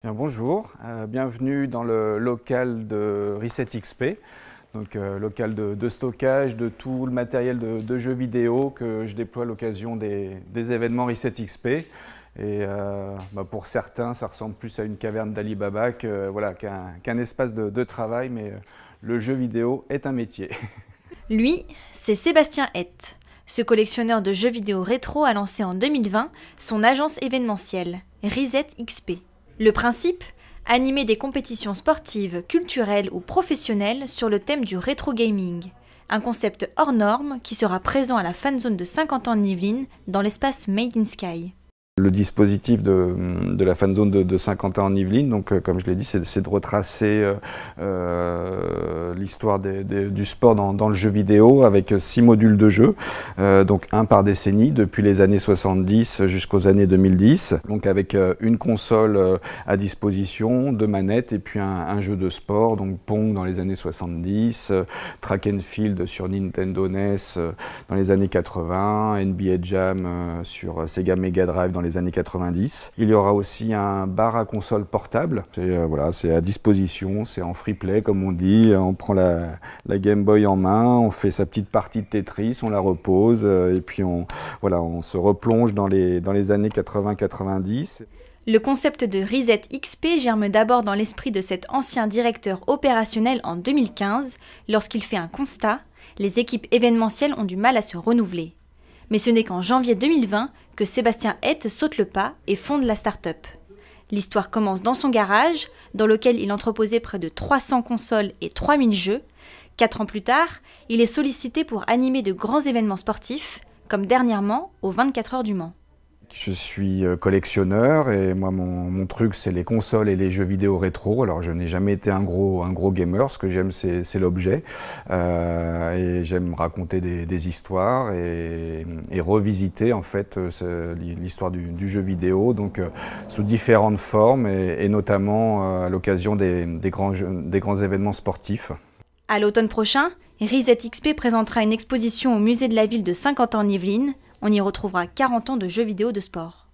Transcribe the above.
Bien, bonjour, bienvenue dans le local de ResetXP, donc local de stockage de tout le matériel de jeux vidéo que je déploie à l'occasion des événements ResetXP. Et pour certains, ça ressemble plus à une caverne d'Ali Baba qu'un espace de travail, mais le jeu vidéo est un métier. Lui, c'est Sébastien Hett. Ce collectionneur de jeux vidéo rétro a lancé en 2020 son agence événementielle, ResetXP. Le principe ? Animer des compétitions sportives, culturelles ou professionnelles sur le thème du rétro gaming. Un concept hors norme qui sera présent à la fanzone de 50 ans de Yvelines dans l'espace Made in Sky. Le dispositif de la fanzone de 50 ans en Yvelines, donc comme je l'ai dit, c'est de retracer l'histoire du sport dans le jeu vidéo avec 6 modules de jeu, donc un par décennie, depuis les années 70 jusqu'aux années 2010, donc avec une console à disposition, 2 manettes et puis un jeu de sport, donc Pong dans les années 70, Track and Field sur Nintendo NES dans les années 80, NBA Jam sur Sega Mega Drive dans les années 90. Il y aura aussi un bar à console portable. C'est à disposition, c'est en free play comme on dit. On prend la Game Boy en main, on fait sa petite partie de Tetris, on la repose et puis on se replonge dans les années 80-90. Le concept de ResetXP germe d'abord dans l'esprit de cet ancien directeur opérationnel en 2015, lorsqu'il fait un constat, les équipes événementielles ont du mal à se renouveler. Mais ce n'est qu'en janvier 2020 que Sébastien Hett saute le pas et fonde la start-up. L'histoire commence dans son garage, dans lequel il entreposait près de 300 consoles et 3000 jeux. 4 ans plus tard, il est sollicité pour animer de grands événements sportifs, comme dernièrement aux 24 heures du Mans. Je suis collectionneur et moi mon truc c'est les consoles et les jeux vidéo rétro. Alors je n'ai jamais été un gros gamer, ce que j'aime c'est l'objet et j'aime raconter des histoires et revisiter en fait l'histoire du jeu vidéo donc sous différentes formes et notamment à l'occasion des grands événements sportifs. À l'automne prochain, ResetXP présentera une exposition au musée de la ville de 50 ans en Yvelines. On y retrouvera 40 ans de jeux vidéo de sport.